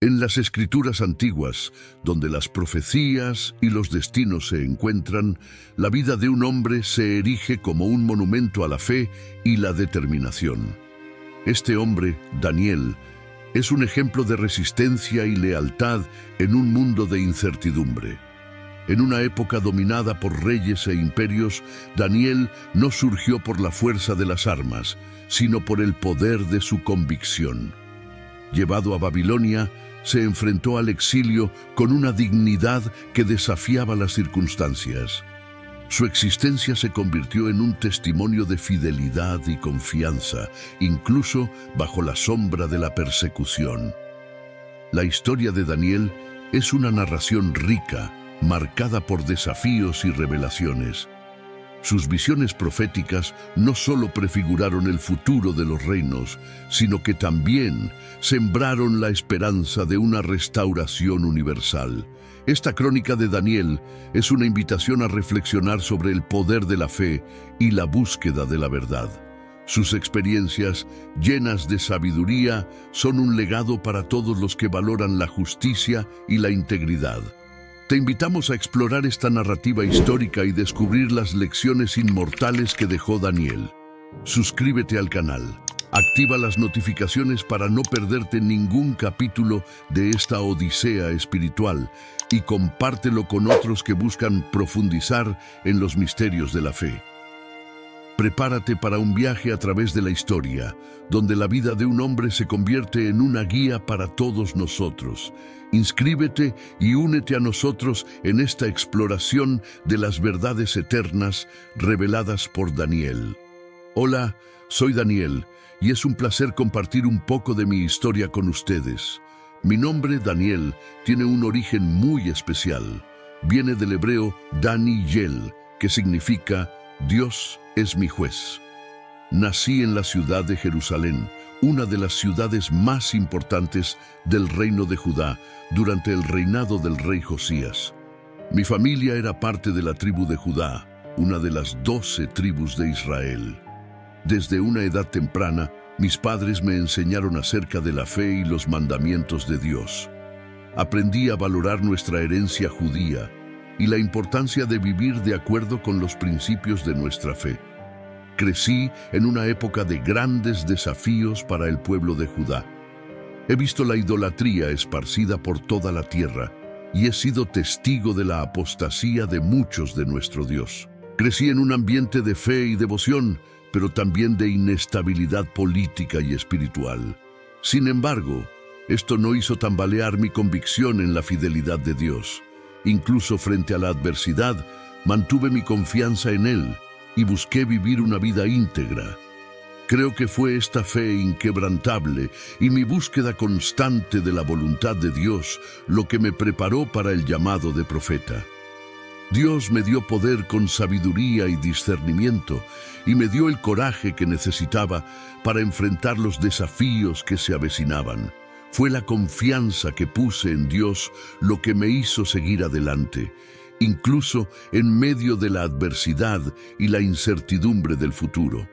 En las escrituras antiguas, donde las profecías y los destinos se encuentran, la vida de un hombre se erige como un monumento a la fe y la determinación. Este hombre, Daniel, es un ejemplo de resistencia y lealtad en un mundo de incertidumbre. En una época dominada por reyes e imperios, Daniel no surgió por la fuerza de las armas, sino por el poder de su convicción. Llevado a Babilonia, se enfrentó al exilio con una dignidad que desafiaba las circunstancias. Su existencia se convirtió en un testimonio de fidelidad y confianza, incluso bajo la sombra de la persecución. La historia de Daniel es una narración rica, marcada por desafíos y revelaciones. Sus visiones proféticas no solo prefiguraron el futuro de los reinos, sino que también sembraron la esperanza de una restauración universal. Esta crónica de Daniel es una invitación a reflexionar sobre el poder de la fe y la búsqueda de la verdad. Sus experiencias, llenas de sabiduría, son un legado para todos los que valoran la justicia y la integridad. Te invitamos a explorar esta narrativa histórica y descubrir las lecciones inmortales que dejó Daniel. Suscríbete al canal, activa las notificaciones para no perderte ningún capítulo de esta odisea espiritual y compártelo con otros que buscan profundizar en los misterios de la fe. Prepárate para un viaje a través de la historia, donde la vida de un hombre se convierte en una guía para todos nosotros. Inscríbete y únete a nosotros en esta exploración de las verdades eternas reveladas por Daniel. Hola, soy Daniel y es un placer compartir un poco de mi historia con ustedes. Mi nombre, Daniel, tiene un origen muy especial. Viene del hebreo Dani-Yel, que significa Dios es mi juez. Nací en la ciudad de Jerusalén, una de las ciudades más importantes del reino de Judá durante el reinado del rey Josías. Mi familia era parte de la tribu de Judá, una de las 12 tribus de Israel. Desde una edad temprana, mis padres me enseñaron acerca de la fe y los mandamientos de Dios. Aprendí a valorar nuestra herencia judía y la importancia de vivir de acuerdo con los principios de nuestra fe. Crecí en una época de grandes desafíos para el pueblo de Judá. He visto la idolatría esparcida por toda la tierra y he sido testigo de la apostasía de muchos de nuestro Dios. Crecí en un ambiente de fe y devoción, pero también de inestabilidad política y espiritual. Sin embargo, esto no hizo tambalear mi convicción en la fidelidad de Dios. Incluso frente a la adversidad, mantuve mi confianza en Él y busqué vivir una vida íntegra. Creo que fue esta fe inquebrantable y mi búsqueda constante de la voluntad de Dios lo que me preparó para el llamado de profeta. Dios me dio poder con sabiduría y discernimiento y me dio el coraje que necesitaba para enfrentar los desafíos que se avecinaban. Fue la confianza que puse en Dios lo que me hizo seguir adelante, incluso en medio de la adversidad y la incertidumbre del futuro.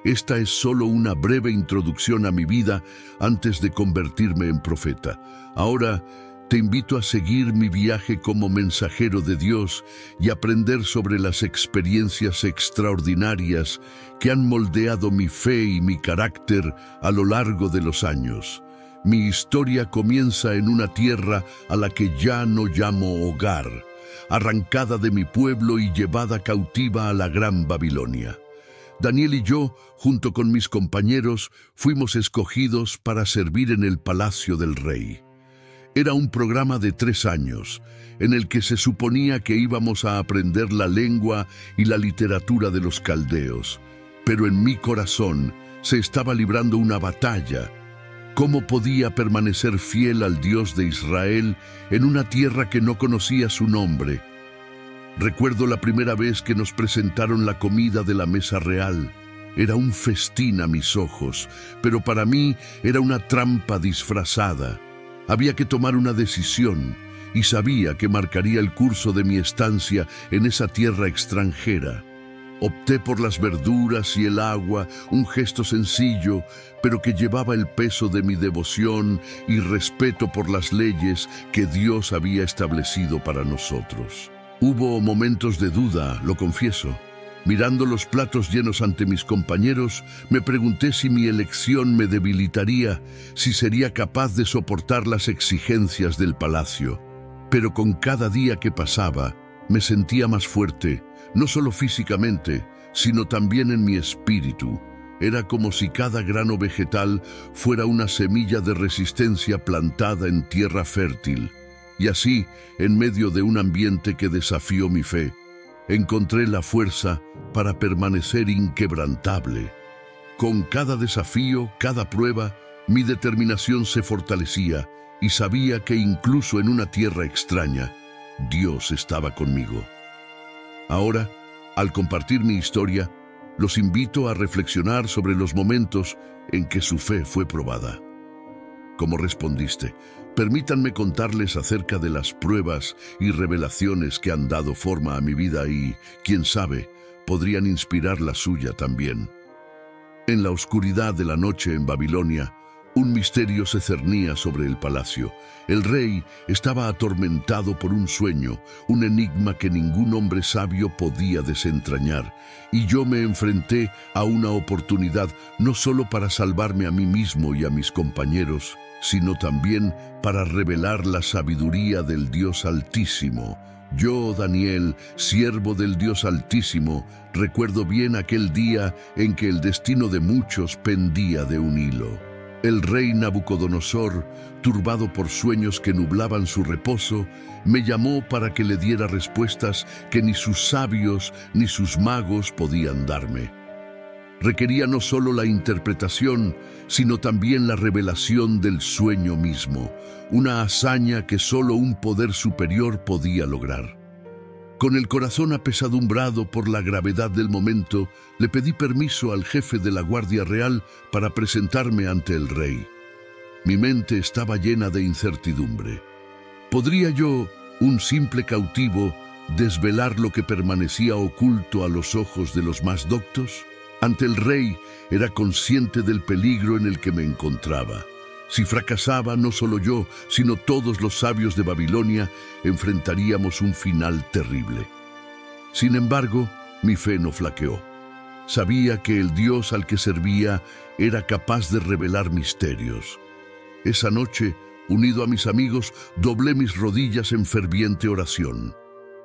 Esta es solo una breve introducción a mi vida antes de convertirme en profeta. Ahora te invito a seguir mi viaje como mensajero de Dios y aprender sobre las experiencias extraordinarias que han moldeado mi fe y mi carácter a lo largo de los años. Mi historia comienza en una tierra a la que ya no llamo hogar, arrancada de mi pueblo y llevada cautiva a la gran Babilonia. Daniel y yo, junto con mis compañeros, fuimos escogidos para servir en el palacio del rey. Era un programa de 3 años, en el que se suponía que íbamos a aprender la lengua y la literatura de los caldeos. Pero en mi corazón se estaba librando una batalla. ¿Cómo podía permanecer fiel al Dios de Israel en una tierra que no conocía su nombre? Recuerdo la primera vez que nos presentaron la comida de la mesa real. Era un festín a mis ojos, pero para mí era una trampa disfrazada. Había que tomar una decisión y sabía que marcaría el curso de mi estancia en esa tierra extranjera. Opté por las verduras y el agua, un gesto sencillo, pero que llevaba el peso de mi devoción y respeto por las leyes que Dios había establecido para nosotros. Hubo momentos de duda, lo confieso. Mirando los platos llenos ante mis compañeros, me pregunté si mi elección me debilitaría, si sería capaz de soportar las exigencias del palacio. Pero con cada día que pasaba, me sentía más fuerte, no solo físicamente, sino también en mi espíritu. Era como si cada grano vegetal fuera una semilla de resistencia plantada en tierra fértil. Y así, en medio de un ambiente que desafió mi fe, encontré la fuerza para permanecer inquebrantable. Con cada desafío, cada prueba, mi determinación se fortalecía y sabía que incluso en una tierra extraña, Dios estaba conmigo. Ahora, al compartir mi historia, los invito a reflexionar sobre los momentos en que su fe fue probada. ¿Cómo respondiste? Permítanme contarles acerca de las pruebas y revelaciones que han dado forma a mi vida y, quién sabe, podrían inspirar la suya también. En la oscuridad de la noche en Babilonia, un misterio se cernía sobre el palacio. El rey estaba atormentado por un sueño, un enigma que ningún hombre sabio podía desentrañar. Y yo me enfrenté a una oportunidad no solo para salvarme a mí mismo y a mis compañeros, sino también para revelar la sabiduría del Dios Altísimo. Yo, Daniel, siervo del Dios Altísimo, recuerdo bien aquel día en que el destino de muchos pendía de un hilo. El rey Nabucodonosor, turbado por sueños que nublaban su reposo, me llamó para que le diera respuestas que ni sus sabios ni sus magos podían darme. Requería no solo la interpretación, sino también la revelación del sueño mismo, una hazaña que solo un poder superior podía lograr. Con el corazón apesadumbrado por la gravedad del momento, le pedí permiso al jefe de la Guardia Real para presentarme ante el rey. Mi mente estaba llena de incertidumbre. ¿Podría yo, un simple cautivo, desvelar lo que permanecía oculto a los ojos de los más doctos? Ante el rey era consciente del peligro en el que me encontraba. Si fracasaba, no solo yo, sino todos los sabios de Babilonia, enfrentaríamos un final terrible. Sin embargo, mi fe no flaqueó. Sabía que el Dios al que servía era capaz de revelar misterios. Esa noche, unido a mis amigos, doblé mis rodillas en ferviente oración.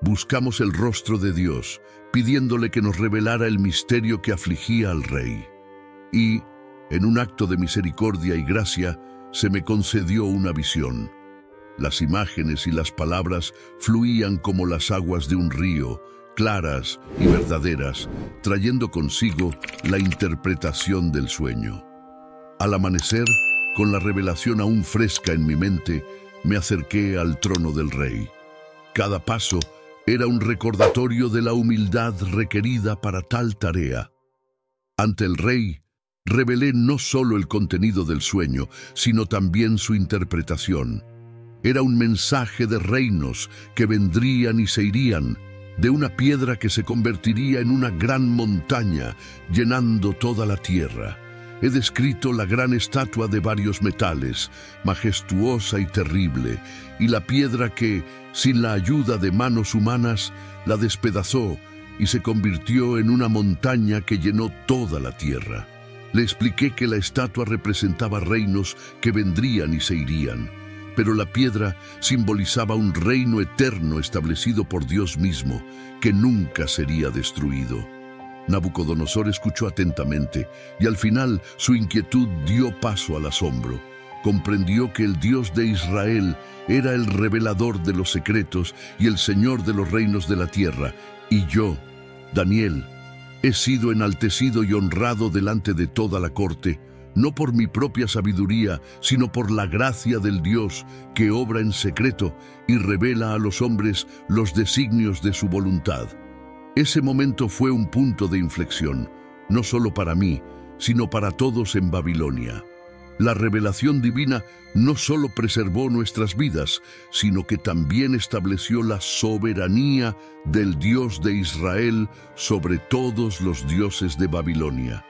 Buscamos el rostro de Dios, pidiéndole que nos revelara el misterio que afligía al rey. Y, en un acto de misericordia y gracia, se me concedió una visión. Las imágenes y las palabras fluían como las aguas de un río, claras y verdaderas, trayendo consigo la interpretación del sueño. Al amanecer, con la revelación aún fresca en mi mente, me acerqué al trono del rey. Cada paso era un recordatorio de la humildad requerida para tal tarea. Ante el rey, revelé no solo el contenido del sueño, sino también su interpretación. Era un mensaje de reinos que vendrían y se irían, de una piedra que se convertiría en una gran montaña, llenando toda la tierra. He descrito la gran estatua de varios metales, majestuosa y terrible, y la piedra que, sin la ayuda de manos humanas, la despedazó y se convirtió en una montaña que llenó toda la tierra. Le expliqué que la estatua representaba reinos que vendrían y se irían, pero la piedra simbolizaba un reino eterno establecido por Dios mismo, que nunca sería destruido. Nabucodonosor escuchó atentamente y al final su inquietud dio paso al asombro. Comprendió que el Dios de Israel era el revelador de los secretos y el Señor de los reinos de la tierra, y yo, Daniel, he sido enaltecido y honrado delante de toda la corte, no por mi propia sabiduría, sino por la gracia del Dios que obra en secreto y revela a los hombres los designios de su voluntad. Ese momento fue un punto de inflexión, no solo para mí, sino para todos en Babilonia. La revelación divina no solo preservó nuestras vidas, sino que también estableció la soberanía del Dios de Israel sobre todos los dioses de Babilonia.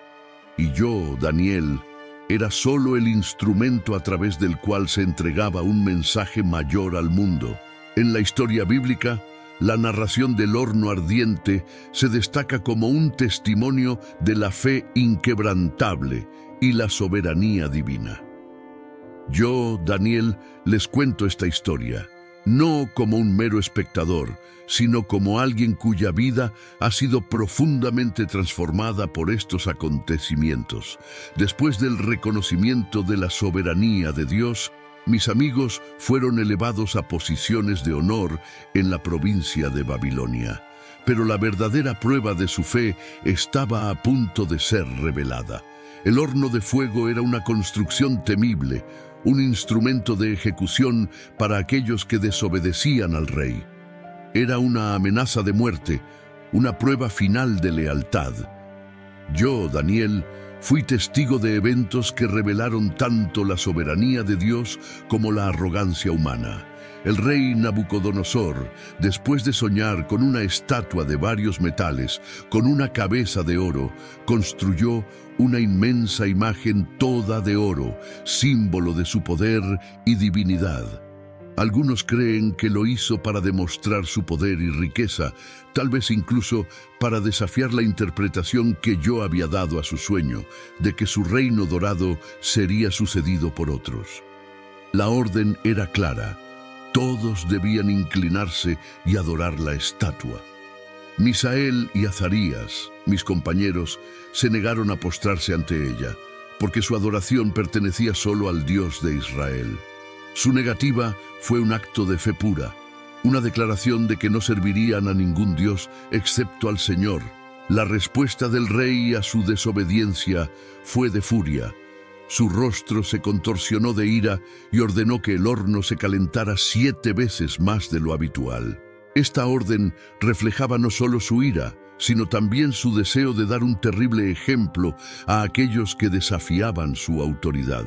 Y yo, Daniel, era solo el instrumento a través del cual se entregaba un mensaje mayor al mundo. En la historia bíblica, la narración del horno ardiente se destaca como un testimonio de la fe inquebrantable y la soberanía divina. Yo, Daniel, les cuento esta historia, no como un mero espectador, sino como alguien cuya vida ha sido profundamente transformada por estos acontecimientos. Después del reconocimiento de la soberanía de Dios, mis amigos fueron elevados a posiciones de honor en la provincia de Babilonia. Pero la verdadera prueba de su fe estaba a punto de ser revelada. El horno de fuego era una construcción temible, un instrumento de ejecución para aquellos que desobedecían al rey. Era una amenaza de muerte, una prueba final de lealtad. Yo, Daniel, fui testigo de eventos que revelaron tanto la soberanía de Dios como la arrogancia humana. El rey Nabucodonosor, después de soñar con una estatua de varios metales, con una cabeza de oro, construyó una inmensa imagen toda de oro, símbolo de su poder y divinidad. Algunos creen que lo hizo para demostrar su poder y riqueza, tal vez incluso para desafiar la interpretación que yo había dado a su sueño, de que su reino dorado sería sucedido por otros. La orden era clara. Todos debían inclinarse y adorar la estatua. Misael y Azarías, mis compañeros, se negaron a postrarse ante ella, porque su adoración pertenecía solo al Dios de Israel. Su negativa fue un acto de fe pura, una declaración de que no servirían a ningún Dios excepto al Señor. La respuesta del rey a su desobediencia fue de furia. Su rostro se contorsionó de ira y ordenó que el horno se calentara 7 veces más de lo habitual. Esta orden reflejaba no solo su ira, sino también su deseo de dar un terrible ejemplo a aquellos que desafiaban su autoridad.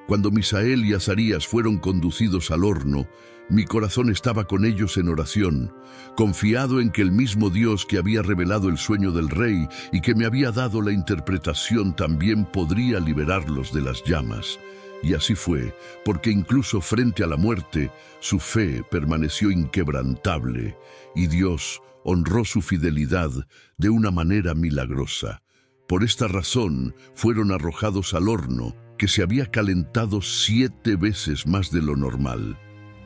Cuando Misael y Azarías fueron conducidos al horno, mi corazón estaba con ellos en oración, confiado en que el mismo Dios que había revelado el sueño del rey y que me había dado la interpretación también podría liberarlos de las llamas. Y así fue, porque incluso frente a la muerte, su fe permaneció inquebrantable y Dios honró su fidelidad de una manera milagrosa. Por esta razón fueron arrojados al horno, que se había calentado 7 veces más de lo normal.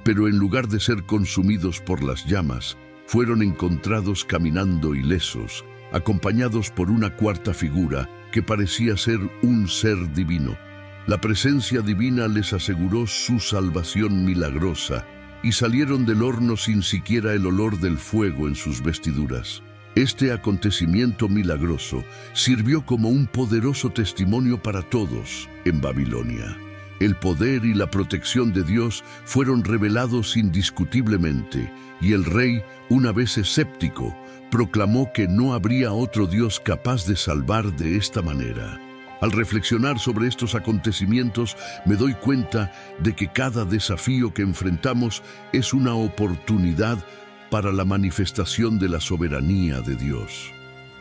Pero en lugar de ser consumidos por las llamas, fueron encontrados caminando ilesos, acompañados por una cuarta figura que parecía ser un ser divino. La presencia divina les aseguró su salvación milagrosa y salieron del horno sin siquiera el olor del fuego en sus vestiduras. Este acontecimiento milagroso sirvió como un poderoso testimonio para todos en Babilonia. El poder y la protección de Dios fueron revelados indiscutiblemente, y el rey, una vez escéptico, proclamó que no habría otro Dios capaz de salvar de esta manera. Al reflexionar sobre estos acontecimientos, me doy cuenta de que cada desafío que enfrentamos es una oportunidad para la manifestación de la soberanía de Dios.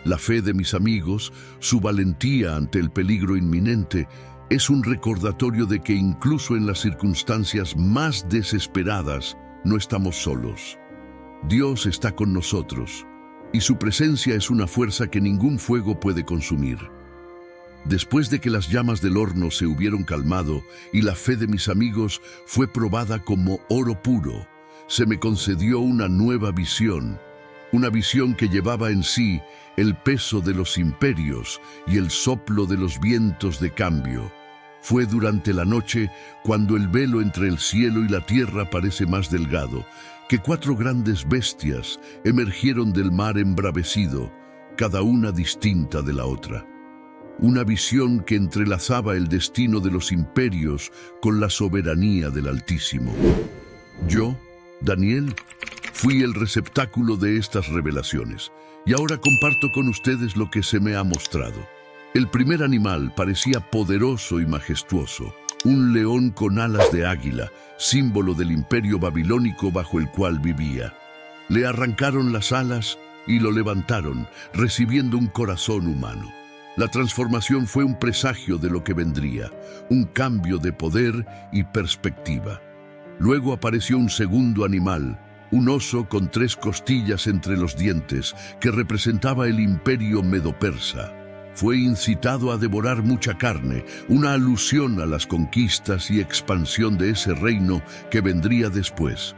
La fe de mis amigos, su valentía ante el peligro inminente, es un recordatorio de que incluso en las circunstancias más desesperadas no estamos solos. Dios está con nosotros, y su presencia es una fuerza que ningún fuego puede consumir. Después de que las llamas del horno se hubieron calmado y la fe de mis amigos fue probada como oro puro, se me concedió una nueva visión, una visión que llevaba en sí el peso de los imperios y el soplo de los vientos de cambio. Fue durante la noche, cuando el velo entre el cielo y la tierra parece más delgado, que 4 grandes bestias emergieron del mar embravecido, cada una distinta de la otra. Una visión que entrelazaba el destino de los imperios con la soberanía del Altísimo. Yo, Daniel, fui el receptáculo de estas revelaciones, y ahora comparto con ustedes lo que se me ha mostrado. El primer animal parecía poderoso y majestuoso. un león con alas de águila, símbolo del imperio babilónico bajo el cual vivía. Le arrancaron las alas y lo levantaron, recibiendo un corazón humano. La transformación fue un presagio de lo que vendría, un cambio de poder y perspectiva. Luego apareció un segundo animal, un oso con 3 costillas entre los dientes, que representaba el imperio medo-persa. Fue incitado a devorar mucha carne, una alusión a las conquistas y expansión de ese reino que vendría después.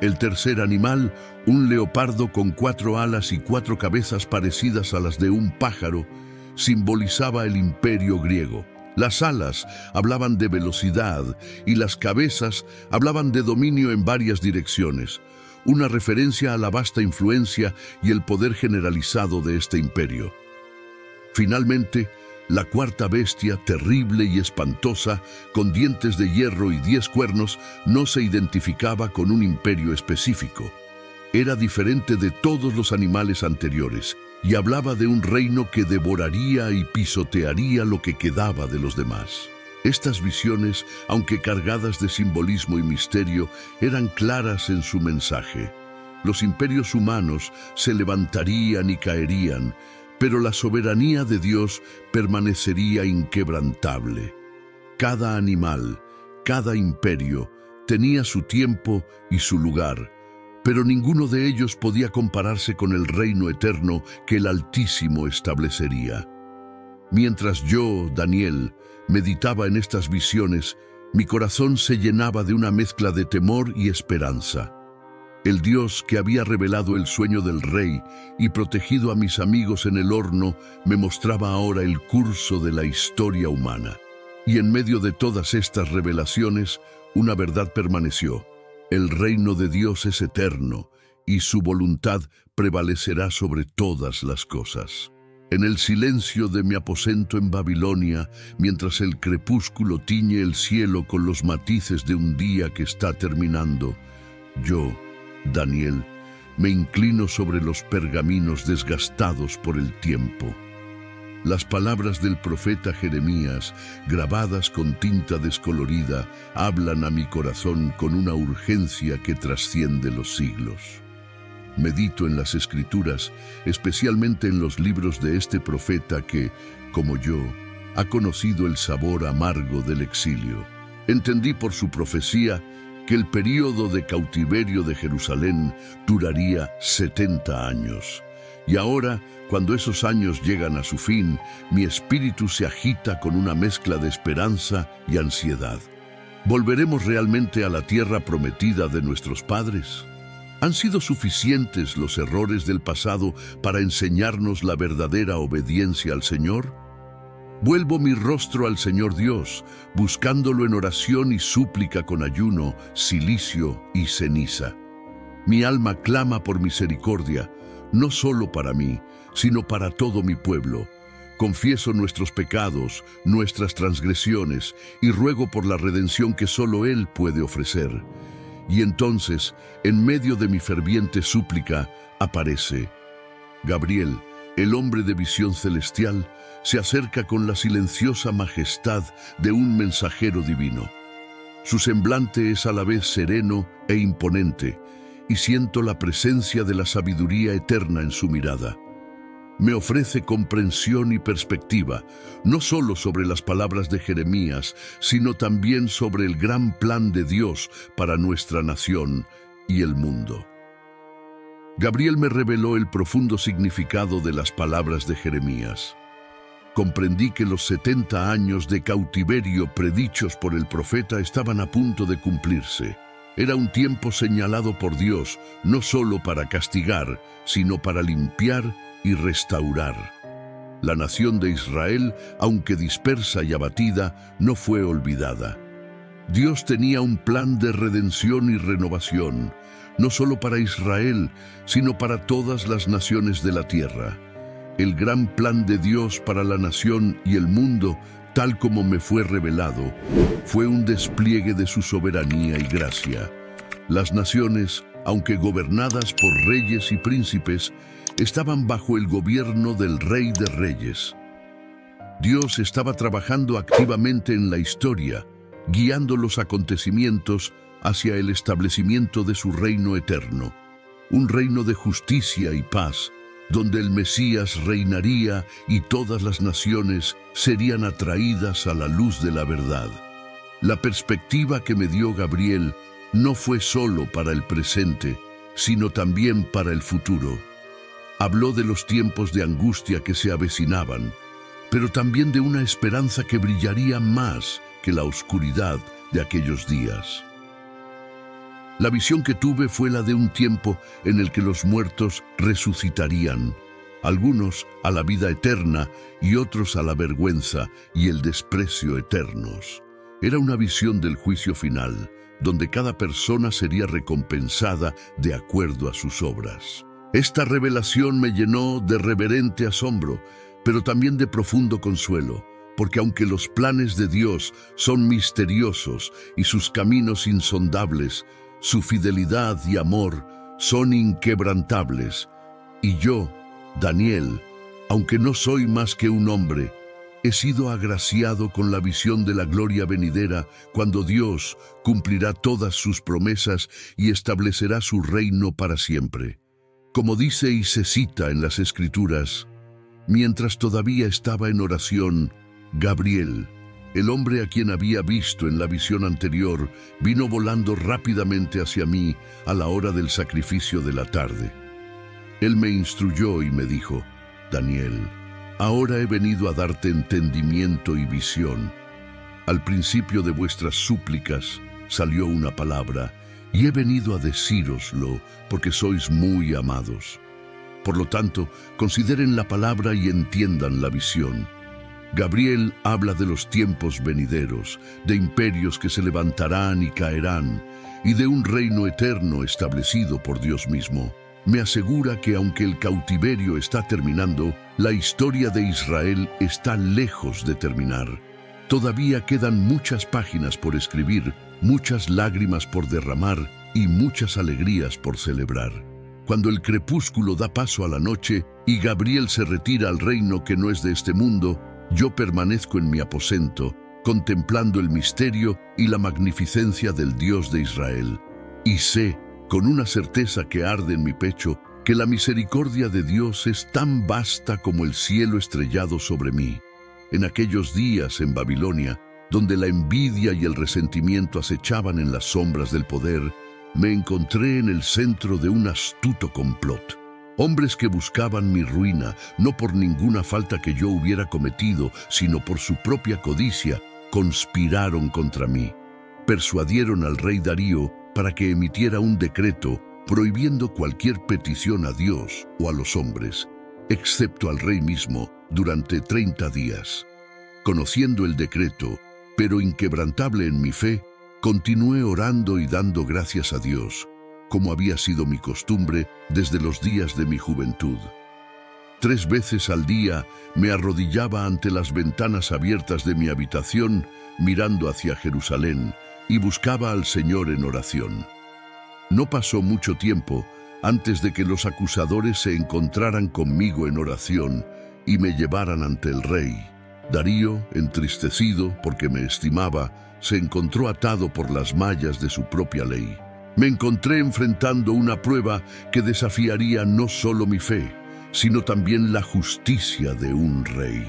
El tercer animal, un leopardo con 4 alas y 4 cabezas parecidas a las de un pájaro, simbolizaba el imperio griego. Las alas hablaban de velocidad y las cabezas hablaban de dominio en varias direcciones, una referencia a la vasta influencia y el poder generalizado de este imperio. Finalmente, la cuarta bestia, terrible y espantosa, con dientes de hierro y 10 cuernos, no se identificaba con un imperio específico. Era diferente de todos los animales anteriores y hablaba de un reino que devoraría y pisotearía lo que quedaba de los demás. Estas visiones, aunque cargadas de simbolismo y misterio, eran claras en su mensaje. Los imperios humanos se levantarían y caerían, pero la soberanía de Dios permanecería inquebrantable. Cada animal, cada imperio, tenía su tiempo y su lugar, pero ninguno de ellos podía compararse con el reino eterno que el Altísimo establecería. Mientras yo, Daniel, meditaba en estas visiones, mi corazón se llenaba de una mezcla de temor y esperanza. El Dios que había revelado el sueño del rey y protegido a mis amigos en el horno me mostraba ahora el curso de la historia humana. Y en medio de todas estas revelaciones, una verdad permaneció. El reino de Dios es eterno y su voluntad prevalecerá sobre todas las cosas. En el silencio de mi aposento en Babilonia, mientras el crepúsculo tiñe el cielo con los matices de un día que está terminando, yo, Daniel, me inclino sobre los pergaminos desgastados por el tiempo. Las palabras del profeta Jeremías, grabadas con tinta descolorida, hablan a mi corazón con una urgencia que trasciende los siglos. Medito en las Escrituras, especialmente en los libros de este profeta que, como yo, ha conocido el sabor amargo del exilio. Entendí por su profecía que el período de cautiverio de Jerusalén duraría 70 años. Y ahora, cuando esos años llegan a su fin, mi espíritu se agita con una mezcla de esperanza y ansiedad. ¿Volveremos realmente a la tierra prometida de nuestros padres? ¿Han sido suficientes los errores del pasado para enseñarnos la verdadera obediencia al Señor? Vuelvo mi rostro al Señor Dios, buscándolo en oración y súplica con ayuno, cilicio y ceniza. Mi alma clama por misericordia, no solo para mí, sino para todo mi pueblo. Confieso nuestros pecados, nuestras transgresiones, y ruego por la redención que solo Él puede ofrecer. Y entonces, en medio de mi ferviente súplica, aparece Gabriel, el hombre de visión celestial, se acerca con la silenciosa majestad de un mensajero divino. Su semblante es a la vez sereno e imponente, y siento la presencia de la sabiduría eterna en su mirada. Me ofrece comprensión y perspectiva, no solo sobre las palabras de Jeremías, sino también sobre el gran plan de Dios para nuestra nación y el mundo. Gabriel me reveló el profundo significado de las palabras de Jeremías. Comprendí que los 70 años de cautiverio predichos por el profeta estaban a punto de cumplirse. Era un tiempo señalado por Dios, no solo para castigar, sino para limpiar y restaurar. La nación de Israel, aunque dispersa y abatida, no fue olvidada. Dios tenía un plan de redención y renovación, no solo para Israel, sino para todas las naciones de la tierra. El gran plan de Dios para la nación y el mundo, tal como me fue revelado, fue un despliegue de su soberanía y gracia. Las naciones, aunque gobernadas por reyes y príncipes, estaban bajo el gobierno del Rey de Reyes. Dios estaba trabajando activamente en la historia, guiando los acontecimientos hacia el establecimiento de su reino eterno, un reino de justicia y paz, donde el Mesías reinaría y todas las naciones serían atraídas a la luz de la verdad. La perspectiva que me dio Gabriel no fue solo para el presente, sino también para el futuro. Habló de los tiempos de angustia que se avecinaban, pero también de una esperanza que brillaría más que la oscuridad de aquellos días. La visión que tuve fue la de un tiempo en el que los muertos resucitarían, algunos a la vida eterna y otros a la vergüenza y el desprecio eternos. Era una visión del juicio final, donde cada persona sería recompensada de acuerdo a sus obras. Esta revelación me llenó de reverente asombro, pero también de profundo consuelo, porque aunque los planes de Dios son misteriosos y sus caminos insondables, su fidelidad y amor son inquebrantables. Y yo, Daniel, aunque no soy más que un hombre, he sido agraciado con la visión de la gloria venidera cuando Dios cumplirá todas sus promesas y establecerá su reino para siempre. Como dice y se cita en las Escrituras, mientras todavía estaba en oración, Gabriel, el hombre a quien había visto en la visión anterior, vino volando rápidamente hacia mí a la hora del sacrificio de la tarde. Él me instruyó y me dijo: Daniel, ahora he venido a darte entendimiento y visión. Al principio de vuestras súplicas salió una palabra, y he venido a decíroslo porque sois muy amados. Por lo tanto, consideren la palabra y entiendan la visión. Gabriel habla de los tiempos venideros, de imperios que se levantarán y caerán, y de un reino eterno establecido por Dios mismo. Me asegura que aunque el cautiverio está terminando, la historia de Israel está lejos de terminar. Todavía quedan muchas páginas por escribir, muchas lágrimas por derramar y muchas alegrías por celebrar. Cuando el crepúsculo da paso a la noche y Gabriel se retira al reino que no es de este mundo, yo permanezco en mi aposento, contemplando el misterio y la magnificencia del Dios de Israel. Y sé, con una certeza que arde en mi pecho, que la misericordia de Dios es tan vasta como el cielo estrellado sobre mí. En aquellos días en Babilonia, donde la envidia y el resentimiento acechaban en las sombras del poder, me encontré en el centro de un astuto complot. Hombres que buscaban mi ruina, no por ninguna falta que yo hubiera cometido, sino por su propia codicia, conspiraron contra mí. Persuadieron al rey Darío para que emitiera un decreto prohibiendo cualquier petición a Dios o a los hombres, excepto al rey mismo, durante 30 días. Conociendo el decreto, pero inquebrantable en mi fe, continué orando y dando gracias a Dios, como había sido mi costumbre desde los días de mi juventud. 3 veces al día me arrodillaba ante las ventanas abiertas de mi habitación, mirando hacia Jerusalén, y buscaba al Señor en oración. No pasó mucho tiempo antes de que los acusadores se encontraran conmigo en oración y me llevaran ante el rey. Darío, entristecido porque me estimaba, se encontró atado por las mallas de su propia ley. Me encontré enfrentando una prueba que desafiaría no solo mi fe, sino también la justicia de un rey.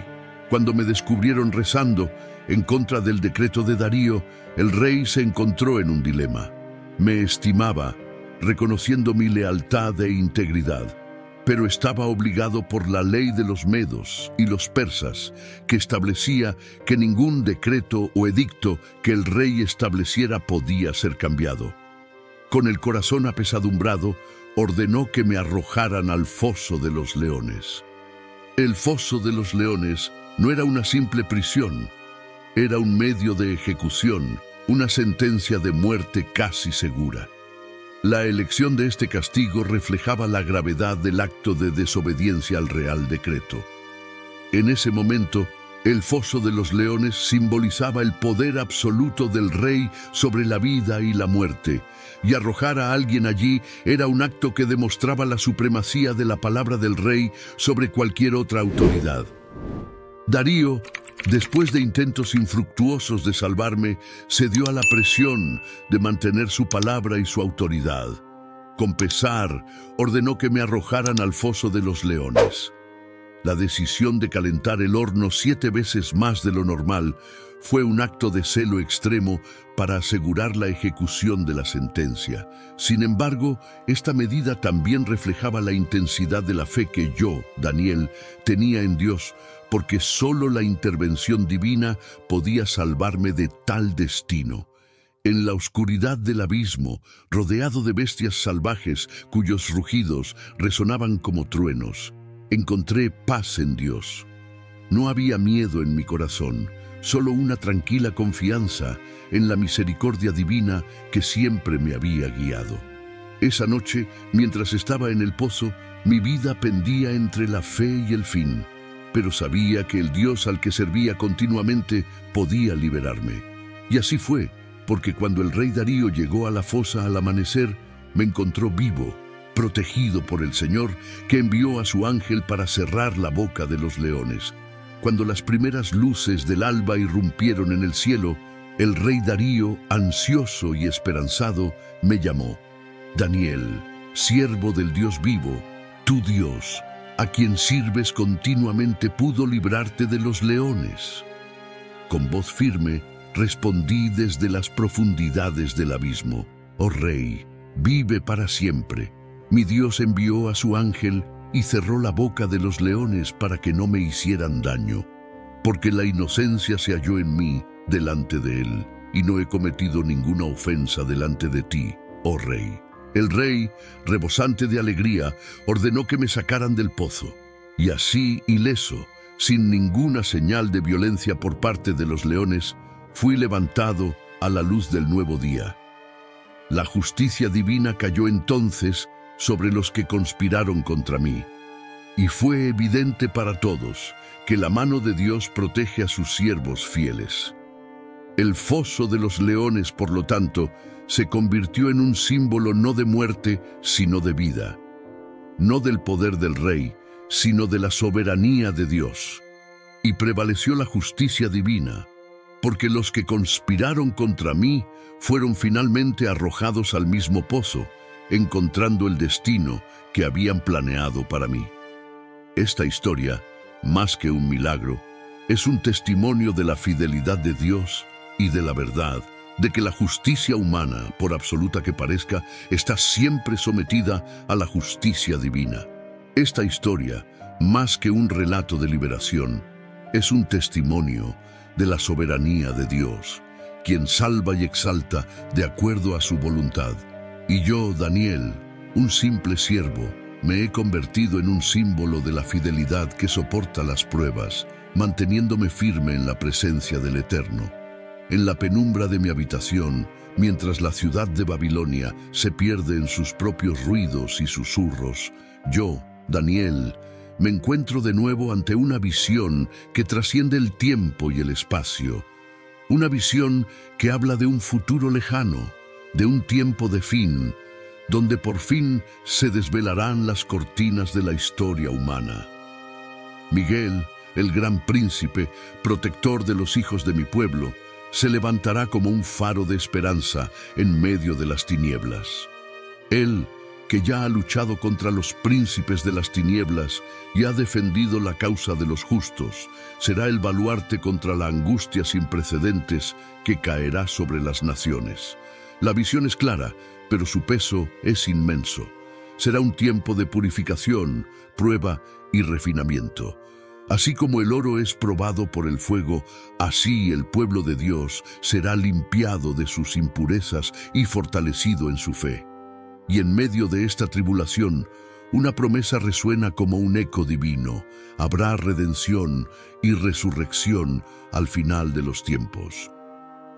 Cuando me descubrieron rezando en contra del decreto de Darío, el rey se encontró en un dilema. Me estimaba, reconociendo mi lealtad e integridad, pero estaba obligado por la ley de los medos y los persas, que establecía que ningún decreto o edicto que el rey estableciera podía ser cambiado. Con el corazón apesadumbrado, ordenó que me arrojaran al foso de los leones. El foso de los leones no era una simple prisión, era un medio de ejecución, una sentencia de muerte casi segura. La elección de este castigo reflejaba la gravedad del acto de desobediencia al real decreto. En ese momento, el foso de los leones simbolizaba el poder absoluto del rey sobre la vida y la muerte, y arrojar a alguien allí era un acto que demostraba la supremacía de la palabra del rey sobre cualquier otra autoridad. Darío, Después de intentos infructuosos de salvarme, cedió a la presión de mantener su palabra y su autoridad. Con pesar, ordenó que me arrojaran al foso de los leones. La decisión de calentar el horno 7 veces más de lo normal fue un acto de celo extremo para asegurar la ejecución de la sentencia. Sin embargo, esta medida también reflejaba la intensidad de la fe que yo, Daniel, tenía en Dios, porque solo la intervención divina podía salvarme de tal destino. En la oscuridad del abismo, rodeado de bestias salvajes cuyos rugidos resonaban como truenos, encontré paz en Dios. No había miedo en mi corazón, solo una tranquila confianza en la misericordia divina que siempre me había guiado. Esa noche, mientras estaba en el pozo, mi vida pendía entre la fe y el fin, pero sabía que el Dios al que servía continuamente podía liberarme. Y así fue, porque cuando el rey Darío llegó a la fosa al amanecer, me encontró vivo, protegido por el Señor, que envió a su ángel para cerrar la boca de los leones. Cuando las primeras luces del alba irrumpieron en el cielo, el rey Darío, ansioso y esperanzado, me llamó: Daniel, siervo del Dios vivo, tu Dios, a quien sirves continuamente, pudo librarte de los leones. Con voz firme, respondí desde las profundidades del abismo: Oh Rey, vive para siempre. Mi Dios envió a su ángel y cerró la boca de los leones para que no me hicieran daño, porque la inocencia se halló en mí delante de él, y no he cometido ninguna ofensa delante de ti, oh Rey. El rey, rebosante de alegría, ordenó que me sacaran del pozo, y así, ileso, sin ninguna señal de violencia por parte de los leones, fui levantado a la luz del nuevo día. La justicia divina cayó entonces sobre los que conspiraron contra mí, y fue evidente para todos que la mano de Dios protege a sus siervos fieles. El foso de los leones, por lo tanto, se convirtió en un símbolo no de muerte, sino de vida, no del poder del rey, sino de la soberanía de Dios. Y prevaleció la justicia divina, porque los que conspiraron contra mí fueron finalmente arrojados al mismo pozo, encontrando el destino que habían planeado para mí. Esta historia, más que un milagro, es un testimonio de la fidelidad de Dios y de la verdad, de que la justicia humana, por absoluta que parezca, está siempre sometida a la justicia divina. Esta historia, más que un relato de liberación, es un testimonio de la soberanía de Dios, quien salva y exalta de acuerdo a su voluntad. Y yo, Daniel, un simple siervo, me he convertido en un símbolo de la fidelidad que soporta las pruebas, manteniéndome firme en la presencia del Eterno. En la penumbra de mi habitación, mientras la ciudad de Babilonia se pierde en sus propios ruidos y susurros, yo, Daniel, me encuentro de nuevo ante una visión que trasciende el tiempo y el espacio. Una visión que habla de un futuro lejano, de un tiempo de fin, donde por fin se desvelarán las cortinas de la historia humana. Miguel, el gran príncipe, protector de los hijos de mi pueblo, se levantará como un faro de esperanza en medio de las tinieblas. Él, que ya ha luchado contra los príncipes de las tinieblas y ha defendido la causa de los justos, será el baluarte contra la angustia sin precedentes que caerá sobre las naciones. La visión es clara, pero su peso es inmenso. Será un tiempo de purificación, prueba y refinamiento. Así como el oro es probado por el fuego, así el pueblo de Dios será limpiado de sus impurezas y fortalecido en su fe. Y en medio de esta tribulación, una promesa resuena como un eco divino: habrá redención y resurrección al final de los tiempos.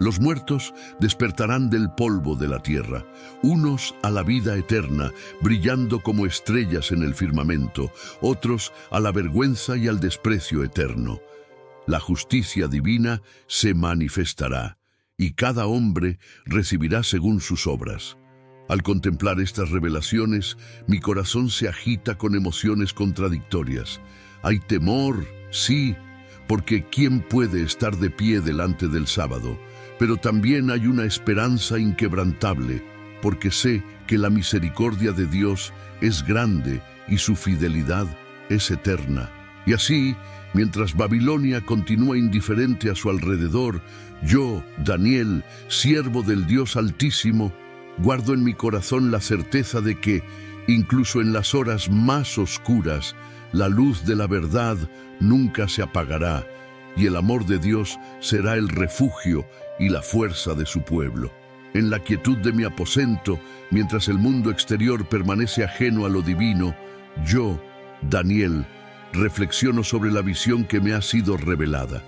Los muertos despertarán del polvo de la tierra, unos a la vida eterna, brillando como estrellas en el firmamento, otros a la vergüenza y al desprecio eterno. La justicia divina se manifestará, y cada hombre recibirá según sus obras. Al contemplar estas revelaciones, mi corazón se agita con emociones contradictorias. Hay temor, sí, porque ¿quién puede estar de pie delante del sábado? Pero también hay una esperanza inquebrantable, porque sé que la misericordia de Dios es grande y su fidelidad es eterna. Y así, mientras Babilonia continúa indiferente a su alrededor, yo, Daniel, siervo del Dios Altísimo, guardo en mi corazón la certeza de que, incluso en las horas más oscuras, la luz de la verdad nunca se apagará, y el amor de Dios será el refugio y la fuerza de su pueblo. En la quietud de mi aposento, mientras el mundo exterior permanece ajeno a lo divino, yo, Daniel, reflexiono sobre la visión que me ha sido revelada.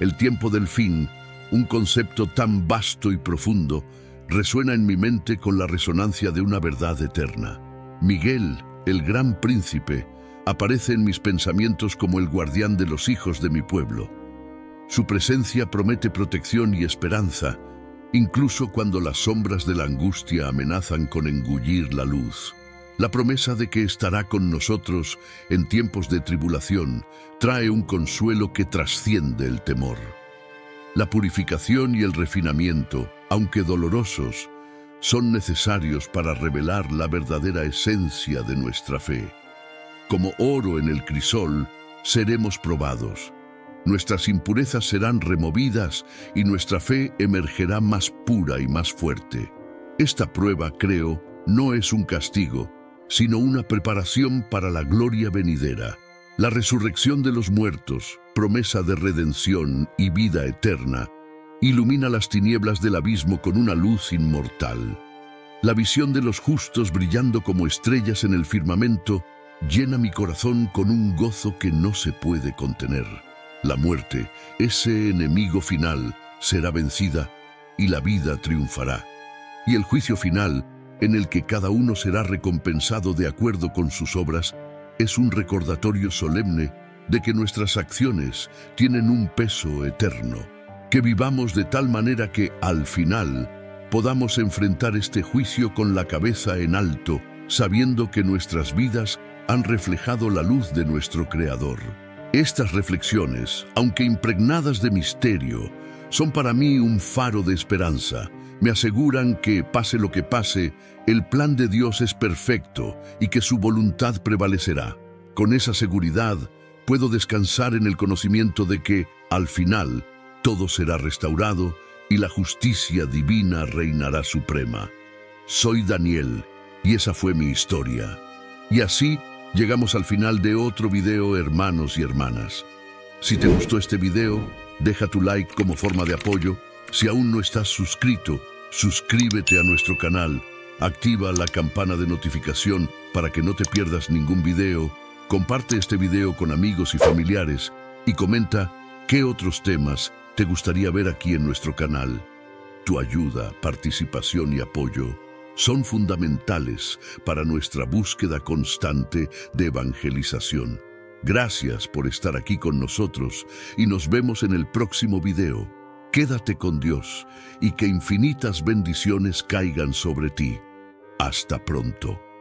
El tiempo del fin, un concepto tan vasto y profundo, resuena en mi mente con la resonancia de una verdad eterna. Miguel, el gran príncipe, aparece en mis pensamientos como el guardián de los hijos de mi pueblo. Su presencia promete protección y esperanza, incluso cuando las sombras de la angustia amenazan con engullir la luz. La promesa de que estará con nosotros en tiempos de tribulación trae un consuelo que trasciende el temor. La purificación y el refinamiento, aunque dolorosos, son necesarios para revelar la verdadera esencia de nuestra fe. Como oro en el crisol, seremos probados. Nuestras impurezas serán removidas y nuestra fe emergerá más pura y más fuerte. Esta prueba, creo, no es un castigo, sino una preparación para la gloria venidera. La resurrección de los muertos, promesa de redención y vida eterna, ilumina las tinieblas del abismo con una luz inmortal. La visión de los justos brillando como estrellas en el firmamento llena mi corazón con un gozo que no se puede contener. La muerte, ese enemigo final, será vencida y la vida triunfará. Y el juicio final, en el que cada uno será recompensado de acuerdo con sus obras, es un recordatorio solemne de que nuestras acciones tienen un peso eterno. Que vivamos de tal manera que, al final, podamos enfrentar este juicio con la cabeza en alto, sabiendo que nuestras vidas han reflejado la luz de nuestro Creador. Estas reflexiones, aunque impregnadas de misterio, son para mí un faro de esperanza. Me aseguran que, pase lo que pase, el plan de Dios es perfecto y que su voluntad prevalecerá. Con esa seguridad, puedo descansar en el conocimiento de que, al final, todo será restaurado y la justicia divina reinará suprema. Soy Daniel y esa fue mi historia. Y así llegamos al final de otro video, hermanos y hermanas. Si te gustó este video, deja tu like como forma de apoyo. Si aún no estás suscrito, suscríbete a nuestro canal, activa la campana de notificación para que no te pierdas ningún video, comparte este video con amigos y familiares y comenta qué otros temas te gustaría ver aquí en nuestro canal. Tu ayuda, participación y apoyo son fundamentales para nuestra búsqueda constante de evangelización. Gracias por estar aquí con nosotros y nos vemos en el próximo video. Quédate con Dios y que infinitas bendiciones caigan sobre ti. Hasta pronto.